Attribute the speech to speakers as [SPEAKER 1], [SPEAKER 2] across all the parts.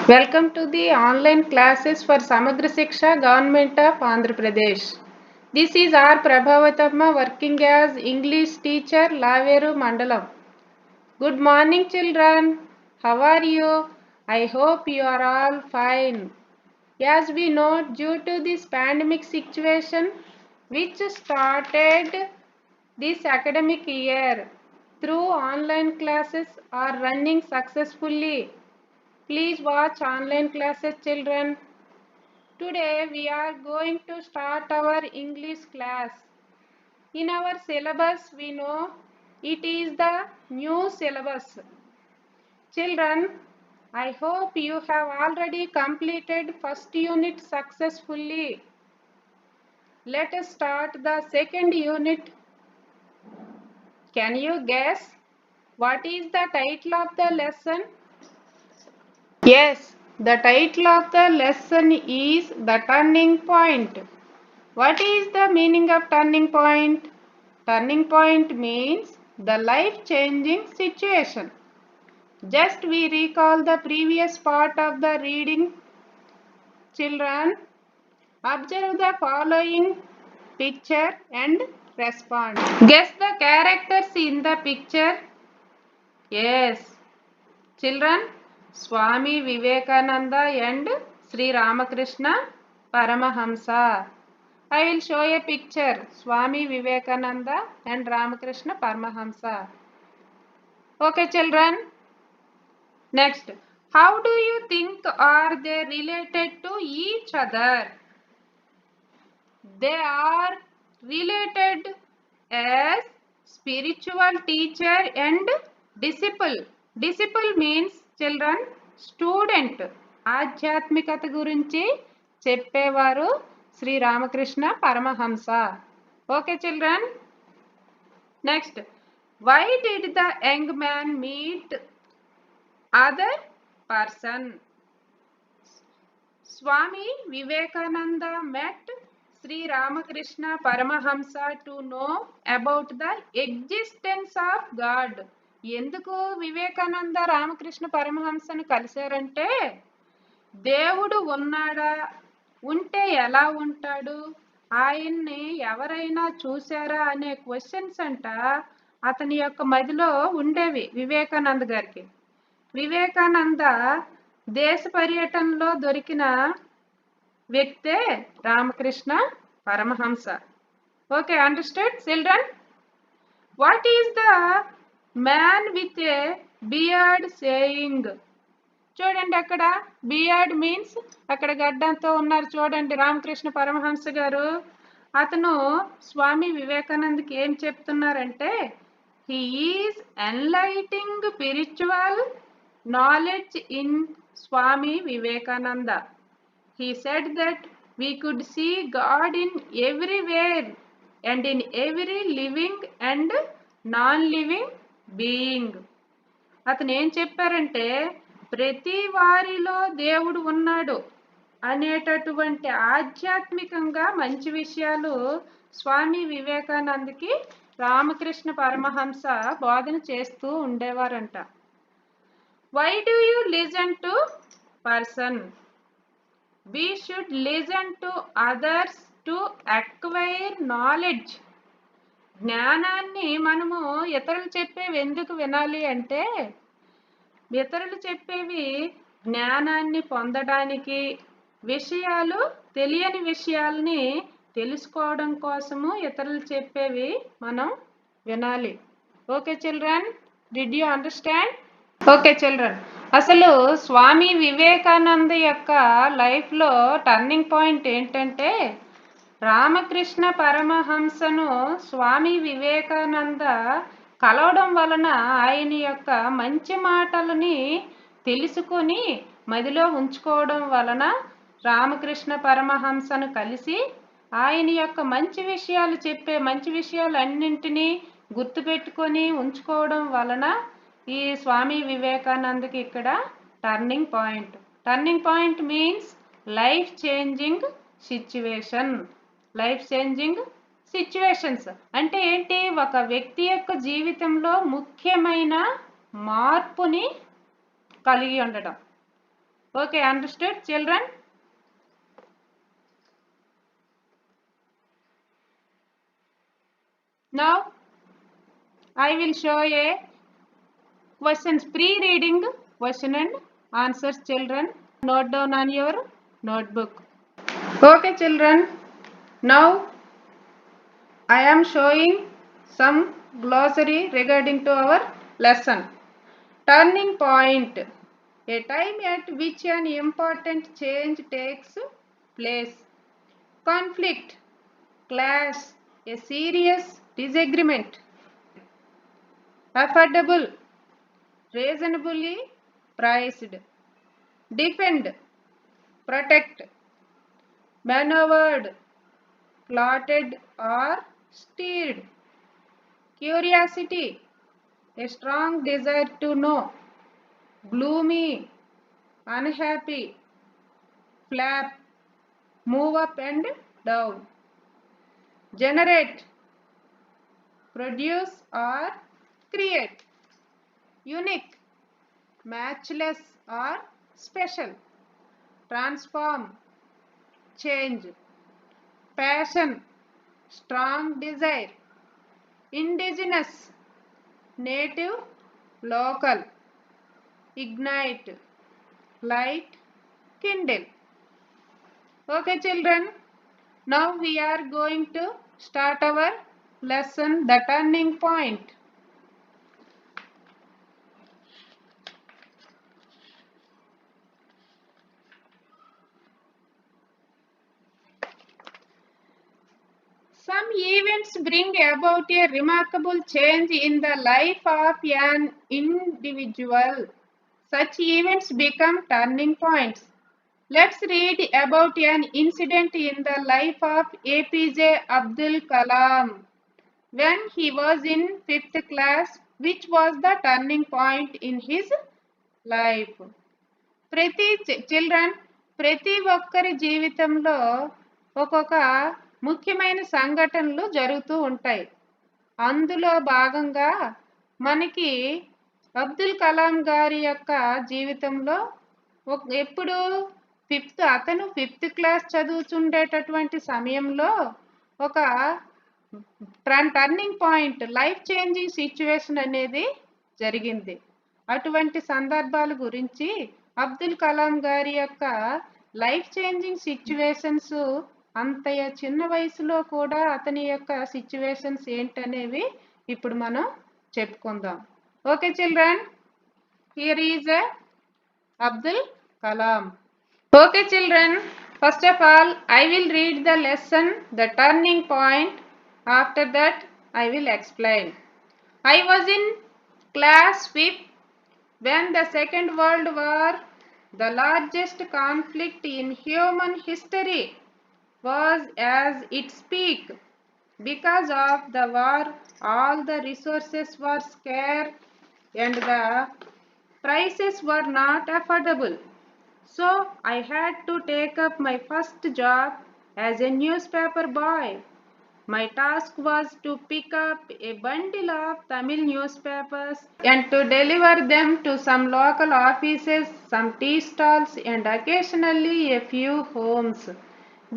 [SPEAKER 1] Welcome to the online classes for Samudra Shiksha, Government of Andhra Pradesh. This is R. Prabhavatama working as English teacher, Laveru Mandalam. Good morning, children. How are you? I hope you are all fine. As we know, due to this pandemic situation, which started this academic year through online classes are running successfully. Please watch online classes, children. Today we are going to start our English class. In our syllabus, we know it is the new syllabus. Children, I hope you have already completed first unit successfully. Let us start the second unit. Can you guess what is the title of the lesson? Yes, the title of the lesson is The Turning Point. What is the meaning of turning point? Turning point means the life-changing situation. Just we recall the previous part of the reading. Children, observe the following picture and respond. Guess the characters in the picture. Yes, children, Swami Vivekananda and Sri Ramakrishna Paramahamsa. I will show a picture. Swami Vivekananda and Ramakrishna Paramahamsa. Okay, children. Next, how do you think are they related to each other? They are related as spiritual teacher and disciple. Disciple means children, student. ఆధ్యాత్మికత గురించి చెప్పేవారు Shri Ramakrishna Paramahamsa. Okay children. Next, why did the young man meet other person? Swami Vivekananda met Sri Ramakrishna Paramahamsa to know about the existence of God. ఎందుకు వివేకానంద రామకృష్ణ పరమహంసను కలిశారంటే దేవుడు ఉన్నాడా, ఉంటే ఎలా ఉంటాడు, ఆయన్ని ఎవరైనా చూశారా అనే క్వశ్చన్స్ అంట అతని యొక్క మదిలో ఉండేవి వివేకానంద గారికి. వివేకానంద దేశ పర్యటనలో దొరికిన వ్యక్తే Ramakrishna Paramahamsa. Okay, understand children? What is the man with a beard saying? చూడండి, అక్కడ బియర్డ్ మీన్స్ అక్కడ గడ్డంతో ఉన్నారు చూడండి రామకృష్ణ పరమహంస గారు. అతను స్వామి వివేకానందకి ఏం చెప్తున్నారంటే he is enlightening spiritual knowledge in Swami Vivekananda. He said that we could see God in everywhere and in every living and non-living being. అతను ఏం చెప్పారంటే ప్రతి వారిలో దేవుడు ఉన్నాడు అనేటటువంటి ఆధ్యాత్మికంగా మంచి విషయాలు స్వామి వివేకానందకి రామకృష్ణ పరమహంస బోధన చేస్తూ ఉండేవారంట. Why do you listen to person? We should listen to others to acquire knowledge. జ్ఞానాన్ని మనము ఇతరులు చెప్పేవి ఎందుకు వినాలి అంటే ఇతరులు చెప్పేవి జ్ఞానాన్ని పొందడానికి, విషయాలు తెలియని విషయాల్ని తెలుసుకోవడం కోసము ఇతరులు చెప్పేవి మనం వినాలి. Okay children, did you understand? Okay children, అసలు స్వామి వివేకానంద యొక్క లైఫ్లో టర్నింగ్ పాయింట్ ఏంటంటే రామకృష్ణ పరమహంసను స్వామి వివేకానంద కలవడం వలన ఆయన యొక్క మంచి మాటలని తెలుసుకొని మదిలో ఉంచుకోవడం వలన రామకృష్ణ పరమహంసను కలిసి ఆయన యొక్క మంచి విషయాలు చెప్పే మంచి విషయాలు అన్నింటినీ గుర్తుపెట్టుకొని ఉంచుకోవడం వలన ఈ స్వామి వివేకానందకి ఇక్కడ turning point. Turning point means life changing situation. Life changing situations అంటే ఏంటి? ఒక వ్యక్తి యొక్క జీవితంలో ముఖ్యమైన మార్పుని కలిగి ఉండడం. Okay, understood, children? Now, I will show a questions, pre-reading question and answers, children. Note down on your notebook. Okay, children. Now, I am showing some glossary regarding to our lesson. Turning point. A time at which an important change takes place. Conflict. Clash. A serious disagreement. Affordable. Reasonably priced. Defend. Protect. Maneuvered. Plotted or steered. Curiosity. A strong desire to know. Gloomy. Unhappy. Flap. Move up and down. Generate. Produce or create. Unique. Matchless or special. Transform. Change. Passion. Strong desire. Indigenous. Native. Local. Ignite. Light. Kindle. Okay, children. Now we are going to start our lesson, the turning point. Some events bring about a remarkable change in the life of an individual. Such events become turning points. Let's read about an incident in the life of APJ Abdul Kalam when he was in 5th class, which was the turning point in his life. ప్రతి ఒక్కరి జీవితంలో ఒక్కొక్క ముఖ్యమైన సంఘటనలు జరుగుతూ ఉంటాయి. అందులో భాగంగా మనకి అబ్దుల్ కలాం గారి యొక్క జీవితంలో ఎప్పుడు అతను 5th క్లాస్ చదువుతుండేటటువంటి సమయంలో ఒక turning point, life changing situation అనేది జరిగింది. అటువంటి సందర్భాల గురించి అబ్దుల్ కలాం గారి యొక్క లైఫ్ చేంజింగ్ సిచ్యువేషన్స్, అంత చిన్న వయసులో కూడా అతని యొక్క సిచ్యువేషన్స్ ఏంటనేవి ఇప్పుడు మనం చెప్పుకుందాం. Okay children, here is Abdul Kalam. Okay children, first of all I will read the lesson, the turning point. After that I will explain. I was in class 5th when the Second World War, the largest conflict in human history, was at its peak. Because of the war, all the resources were scarce and the prices were not affordable. So I had to take up my first job as a newspaper boy. My task was to pick up a bundle of Tamil newspapers and to deliver them to some local offices, some tea stalls, and occasionally a few homes.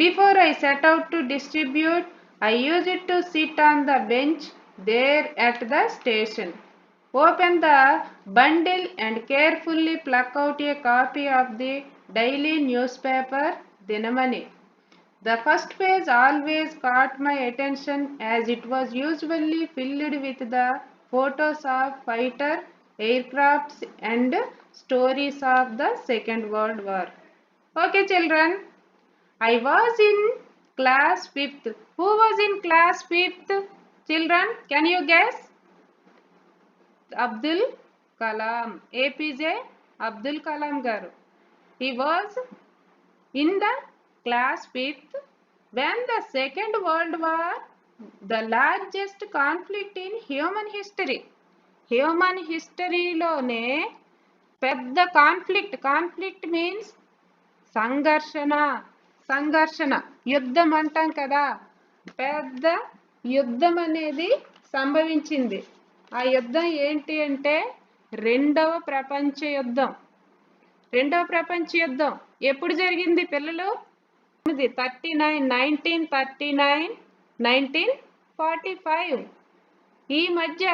[SPEAKER 1] Before I set out to distribute, I used to sit on the bench there at the station, open the bundle and carefully pluck out a copy of the daily newspaper Dinamani. The first page always caught my attention as it was usually filled with the photos of fighter aircrafts and stories of the Second World War. Okay children, I was in class 5th. Who was in class 5th? Children, can you guess? Abdul Kalam, APJ Abdul Kalam garu. He was in the class 5th when the Second World War, the largest conflict in human history. Human history lone pedda conflict means సంఘర్షణ యుద్ధం అంటాం కదా, పెద్ద యుద్ధం అనేది సంభవించింది. ఆ యుద్ధం ఏంటి అంటే రెండవ ప్రపంచ యుద్ధం. రెండో ప్రపంచ యుద్ధం ఎప్పుడు జరిగింది పిల్లలు? 1939 1945 ఈ మధ్య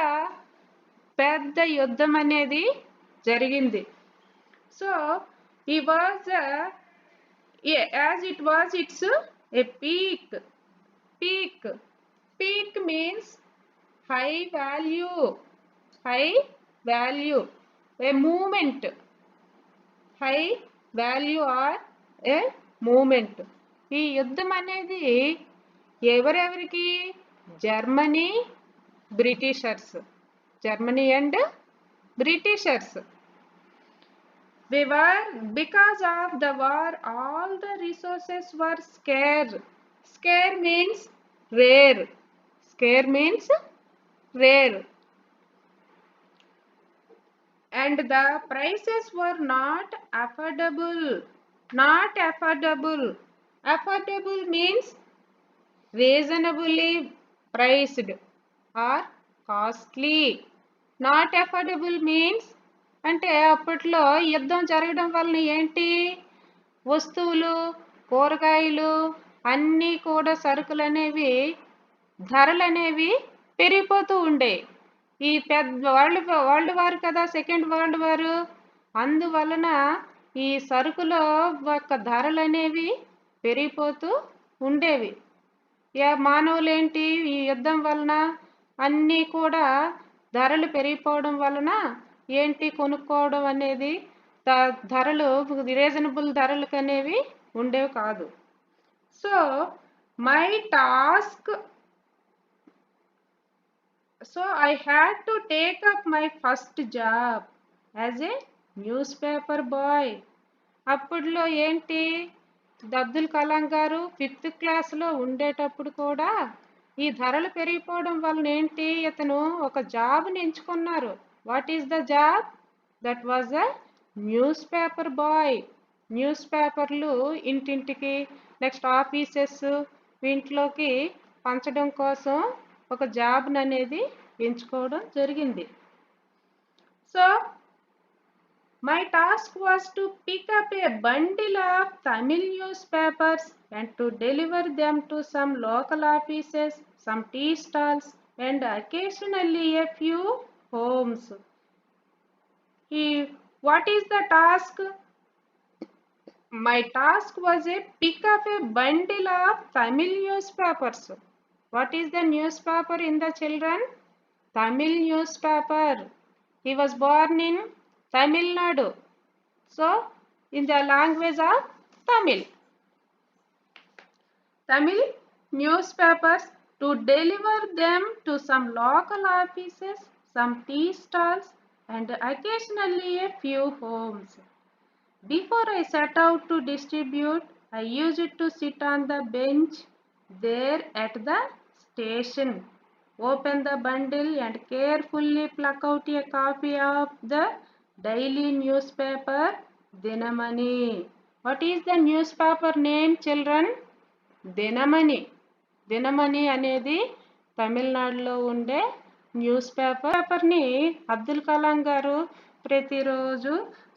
[SPEAKER 1] పెద్ద యుద్ధం అనేది జరిగింది. సో ఈ was as it was, it's a peak. Peak means high value, a movement, high value or a movement. ఈ యుద్ధం అనేది ఎవరెవరికి? Germany Britishers, Germany and Britishers. Because of the war, all the resources were scarce. Scarce means rare. Scarce means rare. And the prices were not affordable. Not affordable. Affordable means reasonably priced or costly. Not affordable means అంటే అప్పట్లో యుద్ధం జరగడం వలన ఏంటి? వస్తువులు, కూరగాయలు అన్నీ కూడా సరుకులు అనేవి ధరలు అనేవి పెరిగిపోతూ ఉండే. ఈ పెద్ద వరల్డ్ వార్ కదా, సెకండ్ వరల్డ్ వారు. అందువలన ఈ సరుకుల యొక్క ధరలు అనేవి పెరిగిపోతూ ఉండేవి. మానవులు ఏంటి, ఈ యుద్ధం వలన అన్నీ కూడా ధరలు పెరిగిపోవడం వలన ఏంటి కొనుక్కోవడం అనేది ధరలు రీజనబుల్ ధరలకు అనేవి ఉండేవి కాదు. So my task I had to take up my first job as a newspaper boy. అప్పుడులో ఏంటి, అబ్దుల్ కలాం గారు 5th క్లాస్లో ఉండేటప్పుడు కూడా ఈ ధరలు పెరిగిపోవడం వలన ఏంటి, ఇతను ఒక జాబ్ని ఎంచుకున్నారు. What is the job? That was a news paper boy. News పేపర్లు ఇంటింటికి, నెక్స్ట్ ఆఫీసెస్ వీటిలోకి పంచడం కోసం ఒక జాబ్ని అనేది ఎంచుకోవడం జరిగింది. So my task was to pick up a bundle of Tamil newspapers and to deliver them to some local offices, some tea stalls, and occasionally a few homes. What is the task? My task was a pick up a bundle of Tamil newspapers. What is the newspaper in the children? Tamil newspaper. He was born in Tamil Nadu. So in the language of Tamil newspapers, to deliver them to some local offices, some tea stalls, and occasionally a few homes. Before I set out to distribute, I used to sit on the bench there at the station, open the bundle and carefully pluck out a copy of the daily newspaper Dinamani. What is the newspaper name, children? Dinamani. Dinamani అనేది తమిళనాడులో ఉండే news పేపర్ని అబ్దుల్ కలాం గారు ప్రతిరోజు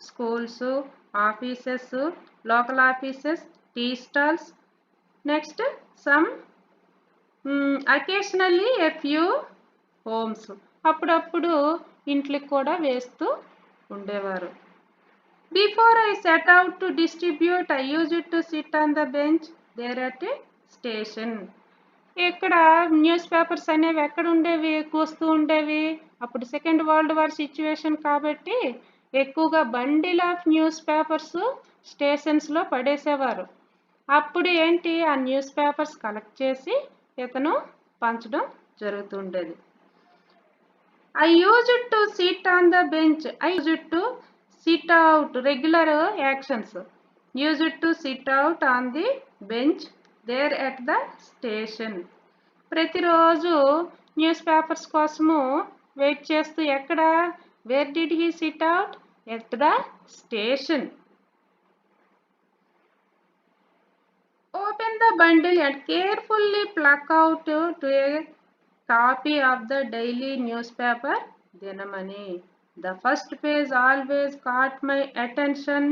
[SPEAKER 1] schools, offices, local offices, tea stalls, next some occasionally a few homes, అప్పుడప్పుడు ఇంట్లోకి కూడా వేస్తూ ఉండేవారు. Before I set out to distribute I used to sit on the bench there at a station. ఇక్కడ న్యూస్ పేపర్స్ అనేవి ఎక్కడ ఉండేవి, ఎక్కువ వస్తూ ఉండేవి. అప్పుడు సెకండ్ వరల్డ్ వార్ సిచ్యువేషన్ కాబట్టి ఎక్కువగా బండిల్ ఆఫ్ న్యూస్ పేపర్స్ స్టేషన్స్లో పడేసేవారు. అప్పుడు ఏంటి, ఆ న్యూస్ పేపర్స్ కలెక్ట్ చేసి ఇతను పంచడం జరుగుతుండేది. I used to sit on the bench. I used to sit out, regular actions. Used to sit out on the bench there at the station. ప్రతిరోజు news papers కోసము wait చేస్తూ ఎక్కడ, wear did he SIT out? At the station. Open the bundle and carefully pluck out to a copy of the daily newspaper Dinamani. The first page always caught my attention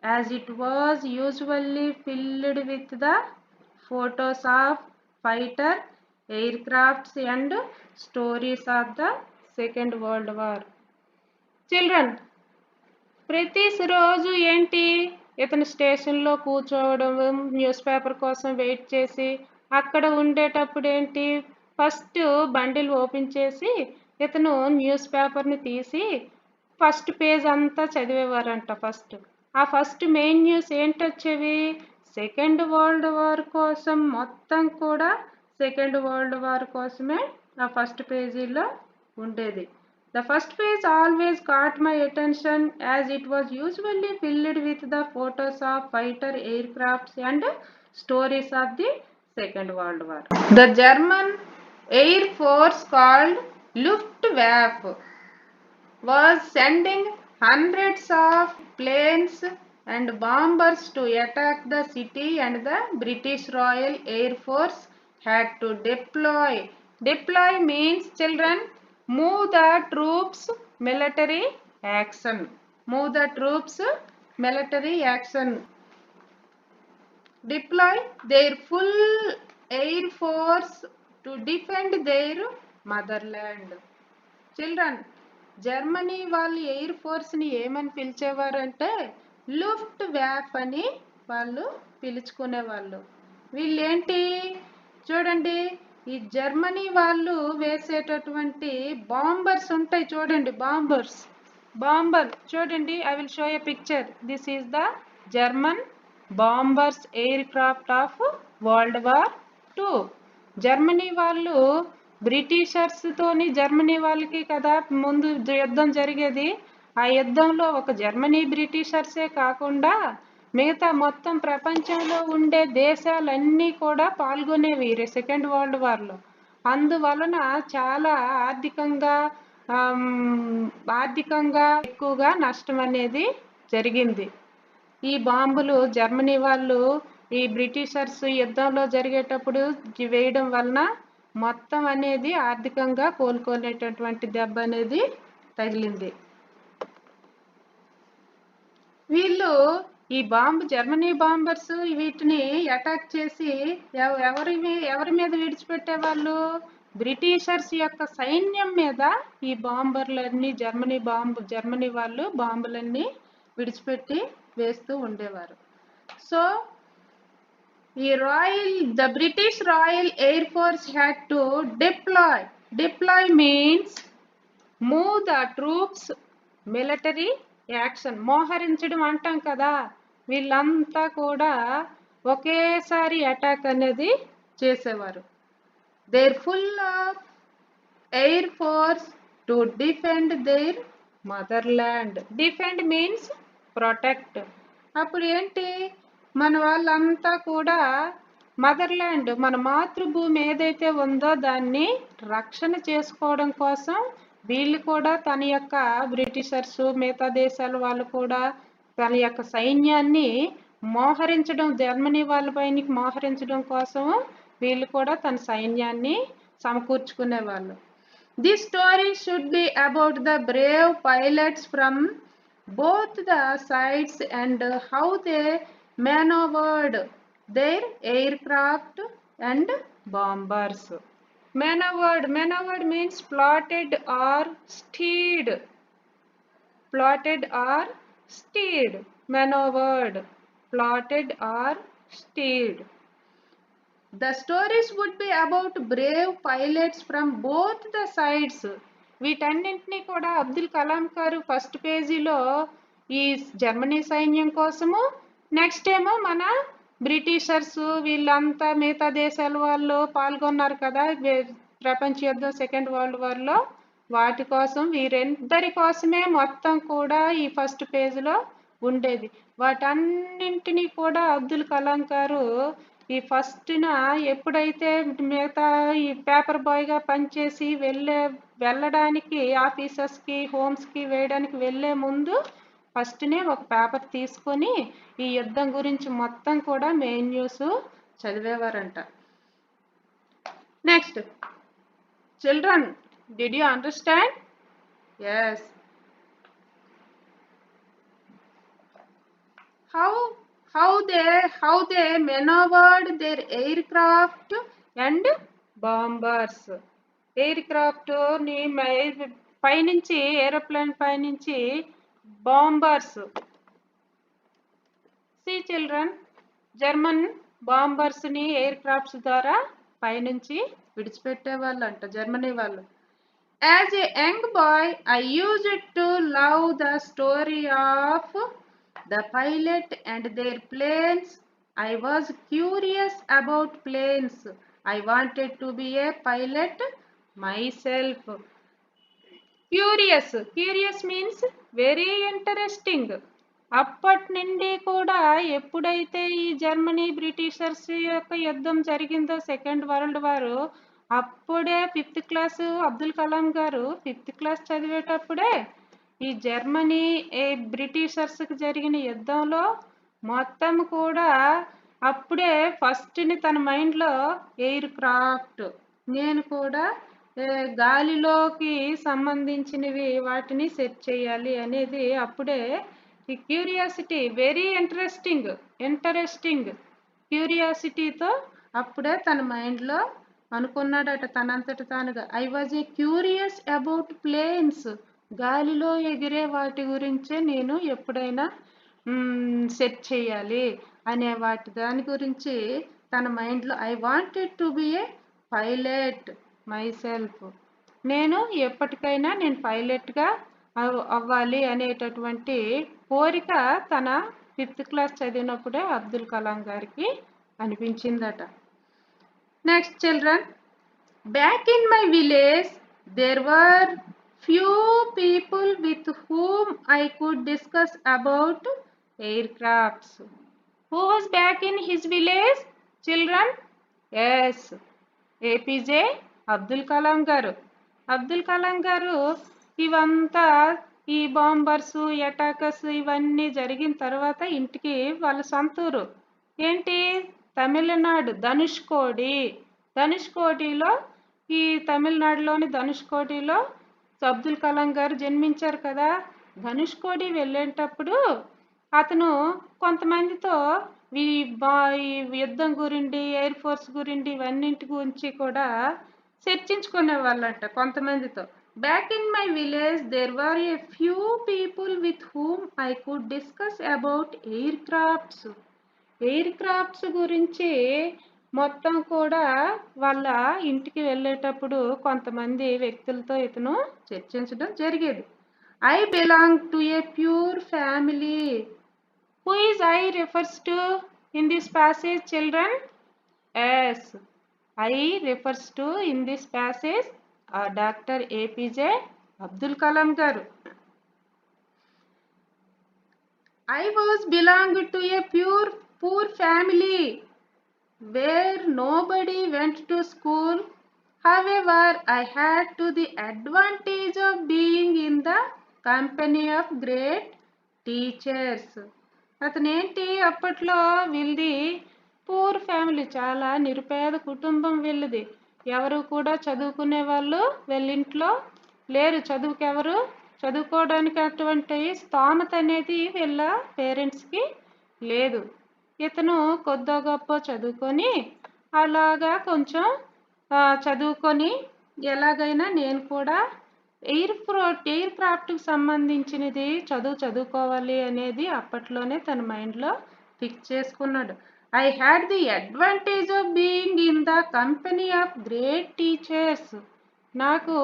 [SPEAKER 1] as it was usually filled with the photos of fighter aircrafts and stories of the Second World War. Children, ప్రతిరోజు ఏంటి ఇతను స్టేషన్లో కూర్చోవడం, news paper కోసం wait చేసి అక్కడ ఉండేటప్పుడు ఏంటి ఫస్ట్ బండిల్ ఓపెన్ చేసి ఇతను న్యూస్ పేపర్ని తీసి ఫస్ట్ పేజ్ అంతా చదివేవారంట. ఆ ఫస్ట్ మెయిన్ న్యూస్ ఏంటొచ్చేవి, సెకండ్ వరల్డ్ వార్ కోసం, మొత్తం కూడా సెకండ్ వరల్డ్ వార్ కోసమే ఆ ఫస్ట్ పేజీలో ఉండేది. The first page always caught my attention as it was usually filled with the photos of fighter aircrafts and stories of the Second World War. The German Air Force called Luftwaffe was sending hundreds of planes and bombers to attack the city, and the British Royal Air Force had to deploy. Deploy means, children, move the troops, military action. Move the troops, military action. Deploy their full air force to defend their motherland. Children, Germany వాళ్ళు air ఫోర్స్ని ఏమని పిలిచేవారంటే Luft వ్యాఫ్ అని వాళ్ళు పిలుచుకునేవాళ్ళు. వీళ్ళేంటి చూడండి, ఈ Germany వాళ్ళు వేసేటటువంటి bombers ఉంటాయి చూడండి, బాంబర్ చూడండి. I will show A picture. This is the German bombers air craft of world war 2. Germany వాళ్ళు బ్రిటిషర్స్తోని, జర్మనీ వాళ్ళకి కదా ముందు యుద్ధం జరిగేది. ఆ యుద్ధంలో ఒక జర్మనీ బ్రిటిషర్సే కాకుండా మిగతా మొత్తం ప్రపంచంలో ఉండే దేశాలన్నీ కూడా పాల్గొనేవి సెకండ్ వరల్డ్ వార్లో. అందువలన చాలా ఆర్థికంగా ఎక్కువగా నష్టం అనేది జరిగింది. ఈ బాంబులు జర్మనీ వాళ్ళు ఈ బ్రిటిషర్స్ యుద్ధంలో జరిగేటప్పుడు వేయడం వలన మొత్తం అనేది ఆర్థికంగా కోలుకోలేటటువంటి దెబ్బ అనేది తగిలింది. వీళ్ళు ఈ జర్మనీ బాంబర్స్ వీటిని అటాక్ చేసి ఎవరి మీద విడిచిపెట్టేవాళ్ళు, బ్రిటిషర్స్ యొక్క సైన్యం మీద ఈ బాంబర్లన్నీ జర్మనీ వాళ్ళు బాంబులన్నీ విడిచిపెట్టి వేస్తూ ఉండేవారు. So the British Royal Air Force had to deploy. Deploy means move the troops, military action. మోహరించడం అంటాం కదా. వీళ్ళంతా కూడా ఒకేసారి అటాక్ అనేది చేసేవారు. They're full of air force to defend their motherland. Defend means protect. అప్పుడు ఏంటి, మన వాళ్ళంతా కూడా మదర్లాండ్, మన మాతృభూమి ఏదైతే ఉందో దాన్ని రక్షణ చేసుకోవడం కోసం వీళ్ళు కూడా తన యొక్క బ్రిటిషర్స్, మిగతా దేశాల వాళ్ళు కూడా తన యొక్క సైన్యాన్ని మోహరించడం, జర్మనీ వాళ్ళపైన మోహరించడం కోసం వీళ్ళు కూడా తన సైన్యాన్ని సమకూర్చుకునేవాళ్ళు. This story should be about the brave pilots from both the sides and how they maneuvered their aircraft and bombers. Maneuvered means plotted or steered. Maneuvered, plotted or steered. The stories would be about brave pilots from both the sides. వీటన్నింటినీ కూడా అబ్దుల్ కలాం గారు first పేజీలో ఈ Germany సైన్యం కోసము, next ఏమో మన Britishers వీళ్ళంతా మిగతా దేశాల వాళ్ళు పాల్గొన్నారు కదా ప్రపంచ యుద్ధం సెకండ్ వరల్డ్ వార్లో, వాటి కోసం వీరందరి కోసమే మొత్తం కూడా ఈ ఫస్ట్ పేజీలో ఉండేది. వాటన్నింటినీ కూడా అబ్దుల్ కలాం గారు ఈ ఫస్ట్న ఎప్పుడైతే మిగతా ఈ పేపర్ బాయ్గా పనిచేసి వెళ్ళడానికి ఆఫీసర్స్కి, హోమ్స్కి వేయడానికి వెళ్ళే ముందు ఫస్ట్నే ఒక పేపర్ తీసుకొని ఈ యుద్ధం గురించి మొత్తం కూడా మెయిన్ న్యూస్ చదివేవారంట. Next, children, did you understand? Yes. how they maneuvered their aircraft and bombers. Aircraft ని పైనుంచి ఏరోప్లేన్ పైనుంచి bombers. See children, German bombers ని ఎయిర్ క్రాఫ్ట్స్ ద్వారా పైనుంచి విడిచిపెట్టే వాళ్ళంట జర్మనీ వాళ్ళు. As a young boy, I used to love the story of the pilot and their planes. I was curious about planes. I wanted to be a pilot myself. Curious means very interesting. అప్పటి నుండి కూడా ఎప్పుడైతే ఈ Germany Britishers యొక్క యుద్ధం జరిగిందో second world వారు, అప్పుడే 5th క్లాసు అబ్దుల్ కలాం గారు 5th క్లాస్ చదివేటప్పుడే ఈ జర్మనీ బ్రిటిషర్స్కి జరిగిన యుద్ధంలో మొత్తం కూడా అప్పుడే ఫస్ట్ని తన మైండ్లో ఎయిర్ క్రాఫ్ట్, నేను కూడా గాలిలోకి సంబంధించినవి వాటిని సెట్ చేయాలి అనేది అప్పుడే ఈ క్యూరియాసిటీ, వెరీ ఇంట్రెస్టింగ్ క్యూరియాసిటీతో అప్పుడే తన మైండ్లో అనుకున్నాడట తనంతట తానుగా. I was a curious about planes, గాలిలో ఎగిరే వాటి గురించే నేను ఎప్పుడైనా సెట్ చేయాలి అనే దాని గురించి తన మైండ్లో I wanted to be A pilot my self, నేను ఎప్పటికైనా నేను పైలట్గా అవ్వాలి అనేటటువంటి కోరిక తన 5th క్లాస్ చదివినప్పుడే అబ్దుల్ కలాం గారికి అనిపించిందట. Next children, back in my village there were few people with whom I could discuss about aircrafts. Who was back in his village children? Yes, APJ Abdul Kalam గారు. అబ్దుల్ కలాం గారు ఇవంతా ఈ బాంబర్స్ అటాకర్స్ ఇవన్నీ జరిగిన తర్వాత ఇంటికి వాళ్ళ సొంతూరు ఏంటి తమిళనాడు ధనుష్కోటిలో ఈ తమిళనాడులోని ధనుష్కోటిలో అబ్దుల్ కలాం గారు జన్మించారు కదా. ధనుష్కోటి వెళ్ళేటప్పుడు అతను కొంతమందితో ఈ యుద్ధం గురించి ఎయిర్ ఫోర్స్ గురించి ఇవన్నింటి గురించి కూడా చర్చించుకునే వాళ్ళంట కొంతమందితో. Back in my village there were a few people with whom I could discuss about aircrafts గురించి మొత్తం కూడా వాళ్ళ ఇంటికి వెళ్ళేటప్పుడు కొంతమంది వ్యక్తులతో ఇతను చర్చించడం జరిగేది. I belong to a pure family. Who is I refers to in this passage children? Yes, I refers to in this passage Dr. APJ Abdul Kalam garu. I was belonged to a poor family where nobody went to school. However, I had to the advantage of being in the company of great teachers. అతనేంటి అప్పట్లో వీళ్ళది poor family, చాలా నిరుపేద కుటుంబం వీళ్ళది. ఎవరు కూడా చదువుకునే వాళ్ళు వీళ్ళింట్లో లేరు. చదువుకోవడానికి అటువంటి స్తోమత అనేది వీళ్ళ పేరెంట్స్కి లేదు. ఇతను కొద్దో గొప్ప చదువుకొని అలాగా కొంచెం చదువుకొని ఎలాగైనా నేను కూడా ఎయిర్ క్రాఫ్ట్కి సంబంధించినది చదువుకోవాలి అనేది అప్పట్లోనే తన మైండ్లో ఫిక్స్ చేసుకున్నాడు. I had the advantage of being in the company of great teachers. నాకు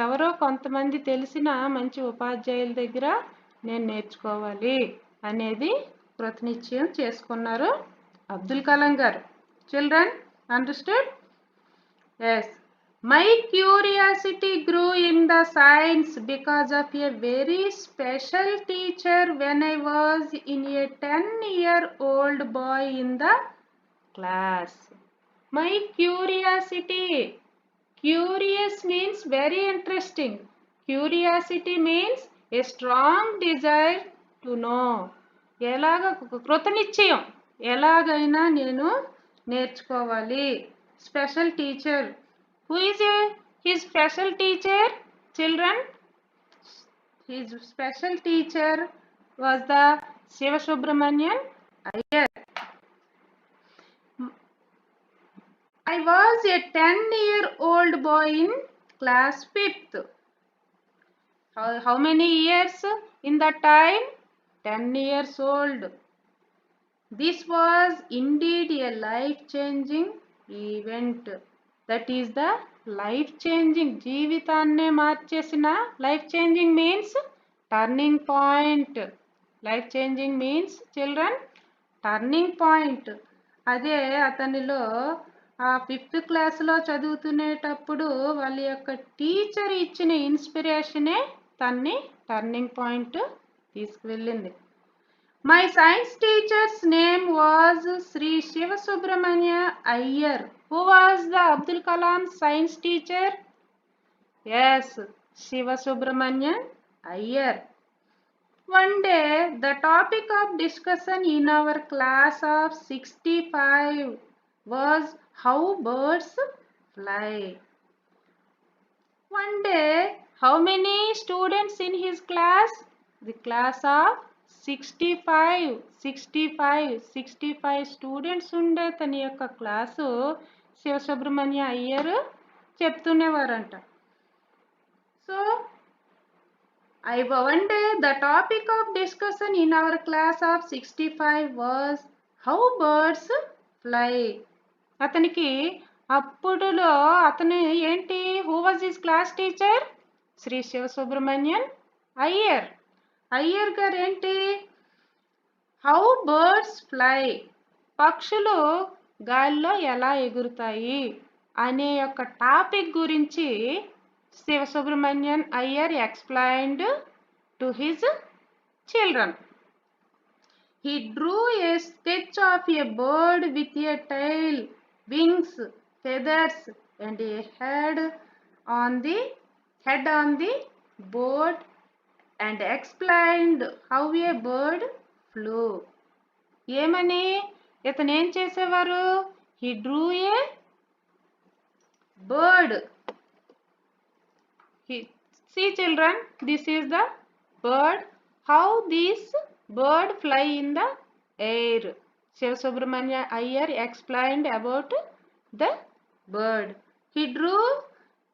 [SPEAKER 1] ఎవరో కొంతమంది తెలిసిన మంచి ఉపాధ్యాయుల దగ్గర నేను నేర్చుకోవాలి అనేది కృతనిశ్చయం చేసుకున్నారు అబ్దుల్ కలాం గారు. Children, understood? Yes. My curiosity grew in the science because of a very special teacher when I was in a 10-year-old boy in the class. My curiosity. Curious means very interesting. Curiosity means a strong desire to know. కృతనిశ్చయం, ఎలాగైనా నేను నేర్చుకోవాలి. Special teacher. Who is his special teacher, children? His special teacher was the Shivasubramanian Iyer. I was a 10-year-old boy in class 5th. How many years in that time? 10 years old. This was indeed a life-changing event. That is the life-changing. జీవితాన్నే మార్చేసిన life-changing means turning point. Life-changing means children turning point. అదే అతనిలో ఆ 5th క్లాస్లో చదువుతునేటప్పుడు వాళ్ళ యొక్క teacher ఇచ్చిన ఇన్స్పిరేషనే తన్ని టర్నింగ్ పాయింట్ తీసుకువెళ్ళింది. My science teacher's name was Sri Shivasubramania Iyer. Who was the Abdul Kalam science teacher? Yes, Shivasubramanian Iyer. One day, the topic of discussion in our class of 65 was how birds fly. One day, how many students in his class? The class of 65 students ఉండే తన యొక్క class Sivasubramania Iyer చెప్తునేవారంట. So one day the topic of discussion in our class of 65 was how birds fly. అతనికి అప్పుడులో అతను ఏంటి, who was his class teacher? Shri Sivasubramania Iyer. Iyer గారు ఏంటి, హౌ బర్డ్స్ ఫ్లై, పక్షులు గాలిలో ఎలా ఎగురుతాయి అనే యొక్క టాపిక్ గురించి Sivasubramanian Iyer explained to his children. He drew a sketch of a bird with a tail, wings, feathers and a head on the board and explained how a bird flew. ఏమని ఇతను ఏం చేసేవారు? He drew a bird. See children, this is the bird. How this bird fly in the air. Shivasubramania Iyer explained about the bird. He drew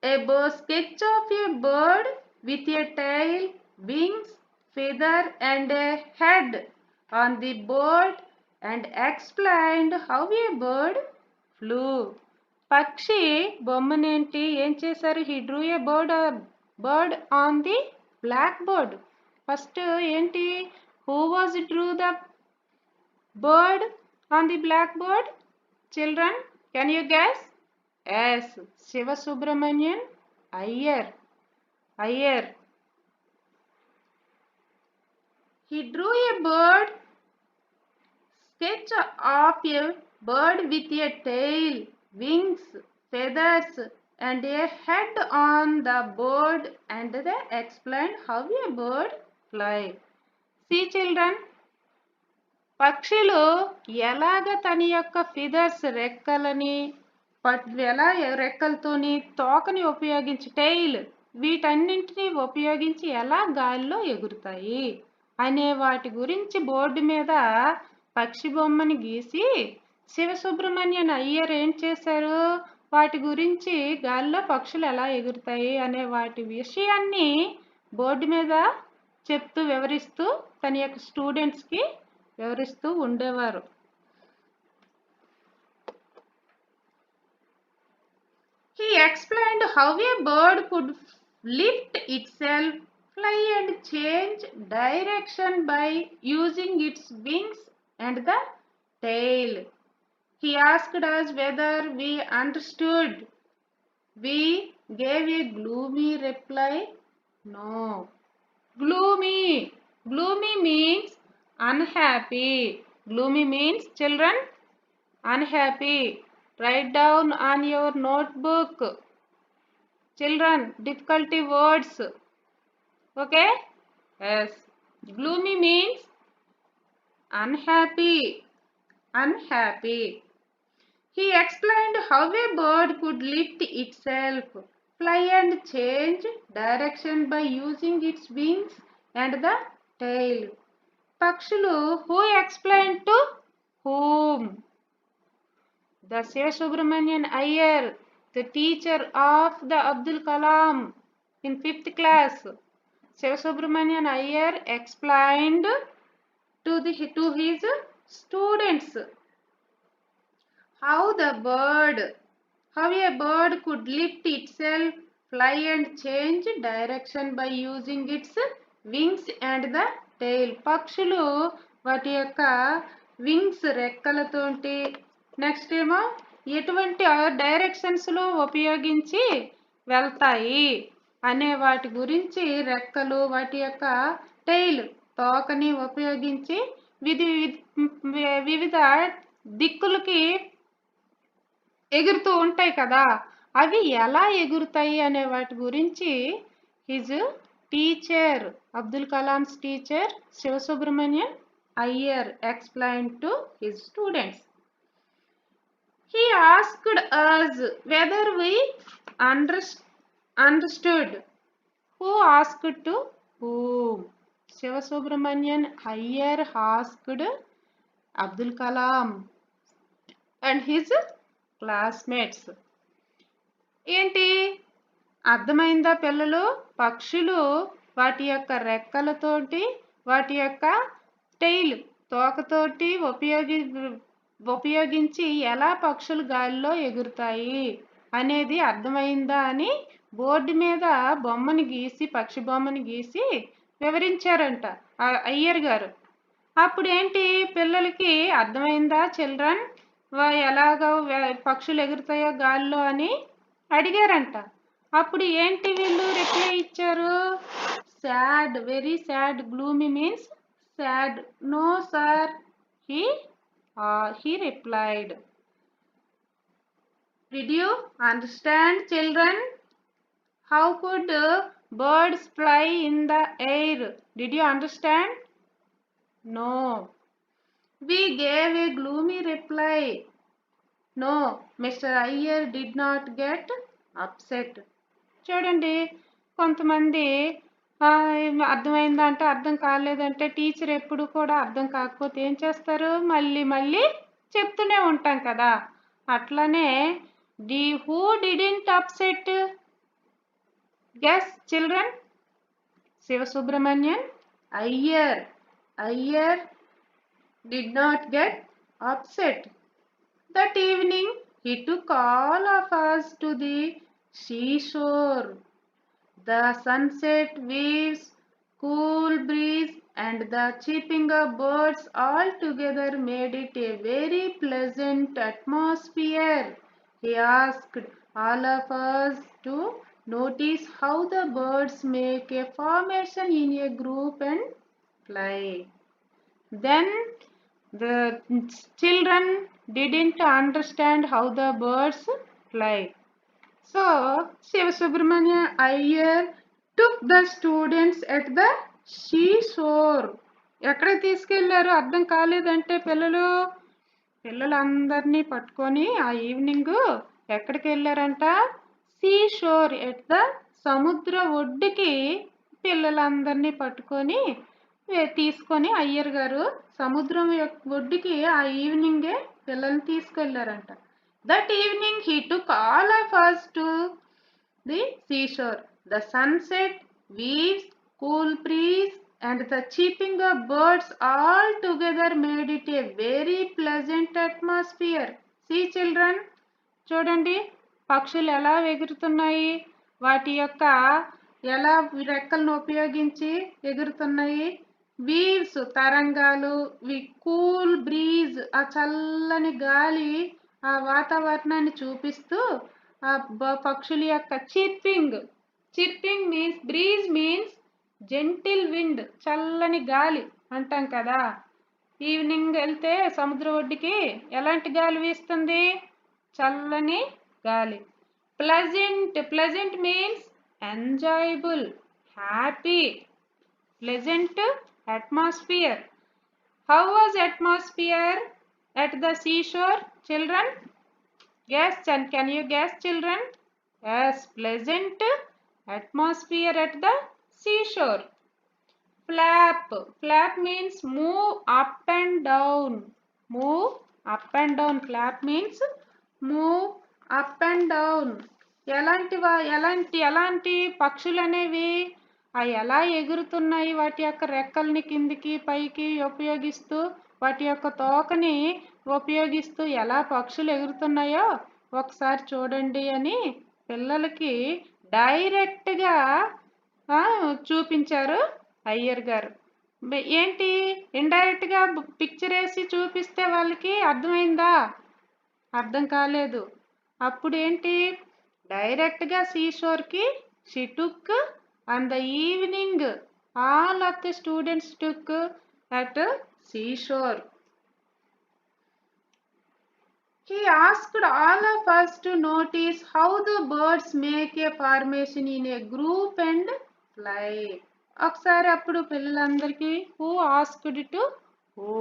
[SPEAKER 1] a sketch of a bird with a tail, wings, feather and a head on the board and explained how a bird flew. పక్షి బొమ్మనేంటి ఏం చేశారు? He drew a bird on the blackboard. First ఏంటి, who was drew the bird on the blackboard? Children, can you guess? Yes, Shivasubramanian Iyer. He drew a sketch of a bird with a tail, wings, feathers and a head on the board and they explained how a bird fly. See children, పక్షులు ఎలాగ తన యొక్క ఫిదర్స్ రెక్కలని ఎలా రెక్కలతోని తోకని ఉపయోగించి tail వీటన్నింటినీ ఉపయోగించి ఎలా గాలిలో ఎగురుతాయి అనే వాటి గురించి బోర్డు మీద పక్షి బొమ్మని గీసి శివసుబ్రహ్మణ్యన్ అయ్యర్ ఏం చేశారు, వాటి గురించి గాలిలో పక్షులు ఎలా ఎగురుతాయి అనే వాటి విషయాన్ని బోర్డు మీద చెప్తూ వివరిస్తూ తన యొక్క స్టూడెంట్స్కి వివరిస్తూ ఉండేవారు. He explained how a bird could lift itself, fly and change direction by using its wings and the tail. He asked us whether we understood. We gave a gloomy reply. No. Gloomy means unhappy. Gloomy means children unhappy. Write down on your notebook. Children, difficulty words. Okay? Yes. Gloomy means unhappy. He explained how a bird could lift itself, fly and change direction by using its wings and the tail. పక్షులు who explained to whom? The Shivasubramanian Iyer, the teacher of the Abdul Kalam in 5th class. Shivasubramanian Iyer explained to his students how a bird could lift itself, fly and change direction by using its wings and the tail. పక్షులు వాటి యొక్క wings రెక్కలతోటి next ఏమో ఎటువంటి డైరెక్షన్స్లో ఉపయోగించి వెళ్తాయి అనే వాటి గురించి, రెక్కలు వాటి యొక్క టెయిల్ తోకని ఉపయోగించి వివిధ దిక్కులకి ఎగురుతూ ఉంటాయి కదా, అవి ఎలా ఎగురుతాయి అనే వాటి గురించి his teacher, Abdul Kalam's teacher Sivasubramanian Iyer explained to his students. He asked us whether we understood. Who asked to whom? Shivasubramanian Iyer asked Abdul Kalam and his classmates. ఏంటి అర్థమైందా పిల్లలు? పక్షులు వాటి యొక్క రెక్కలతోటి వాటి యొక్క టెయిల్ తోకతోటి ఉపయోగించి ఎలా పక్షులు గాలిలో ఎగురుతాయి అనేది అర్థమైందా అని బోర్డు మీద బొమ్మని గీసి, పక్షి బొమ్మని గీసి వివరించారంట అయ్యర్ గారు. అప్పుడు ఏంటి పిల్లలకి అర్థమైందా చిల్డ్రన్ ఎలాగ పక్షులు ఎగురుతాయో గాలిలో అని అడిగారంట. అప్పుడు ఏంటి వీళ్ళు రిప్లై ఇచ్చారు? Sad, very sad, gloomy means sad. No sir, he replied. Did you understand, children? How could birds fly in the air? Did you understand? No. We gave a gloomy reply. No, Mr. Iyer did not get upset. చూడండి, కొంతమంది అర్థమైందా అంటే అర్థం కాలేదంటే teacher ఎప్పుడు కూడా అర్థం కాకపోతే ఏం చేస్తారు? మళ్ళీ మళ్ళీ చెప్తూనే ఉంటాం కదా. అట్లనే who didn't upset? Guess children. Sivasubramanian Iyer did not get upset. That evening he took all of us to the seashore. The sunset waves, cool breeze and the chirping of birds all together made it a very pleasant atmosphere. He asked all of us to notice how the birds make a formation in a group and fly. Then the children didn't understand how the birds fly. So Shivasubramania Iyer took the students at the seashore. ఎక్కడ తీసుకెళ్లారు? అర్థం కాలేదంటే పిల్లలందరినీ పట్టుకొని ఆ evening ఎక్కడికి వెళ్ళారంట? Seashore, at the సముద్ర ఒడ్డుకి పిల్లలందరినీ పట్టుకొని తీసుకొని అయ్యర్ గారు సముద్రం ఒడ్డుకి ఆ ఈవినింగే పిల్లల్ని తీసుకెళ్లారంట. That evening he took all of us to the seashore. The sunset, waves, cool breeze and the chirping of birds all together made it a very pleasant atmosphere. See children, చూడండి పక్షులు ఎలా ఎగురుతున్నాయి, వాటి యొక్క ఎలా రెక్కలను ఉపయోగించి ఎగురుతున్నాయి. వీవ్స్ తరంగాలు, కూల్ బ్రీజ్ ఆ చల్లని గాలి ఆ వాతావరణాన్ని చూపిస్తూ ఆ పక్షుల యొక్క chirping means, breeze means gentle wind, చల్లని గాలి అంటాం కదా. ఈవినింగ్ వెళ్తే సముద్ర ఒడ్డుకి ఎలాంటి గాలి వీస్తుంది? చల్లని గాలి. Pleasant means enjoyable, happy. Pleasant atmosphere. How was atmosphere at the seashore, children? Yes, and can you guess children? Yes, pleasant atmosphere at the seashore. Flap. Flap means move up and down. Move up and down. Flap means move up and down. ఎలాంటి పక్షులు అనేవి ఎలా ఎగురుతున్నాయి, వాటి యొక్క రెక్కల్ని కిందికి పైకి ఉపయోగిస్తూ వాటి యొక్క తోకని ఉపయోగిస్తూ ఎలా పక్షులు ఎగురుతున్నాయో ఒకసారి చూడండి అని పిల్లలకి డైరెక్ట్గా చూపించారు అయ్యర్ గారు. ఏంటి ఇండైరెక్ట్గా పిక్చర్ వేసి చూపిస్తే వాళ్ళకి అర్థమైందా? అర్థం కాలేదు. అప్పుడు ఏంటి, డైరెక్ట్గా సీషోర్కి she took on the evening all of the students took at seashore. He asked all of us to notice how the birds make a formation in a group and fly. ఒకసారి అప్పుడు పిల్లలందరికీ who asked to who?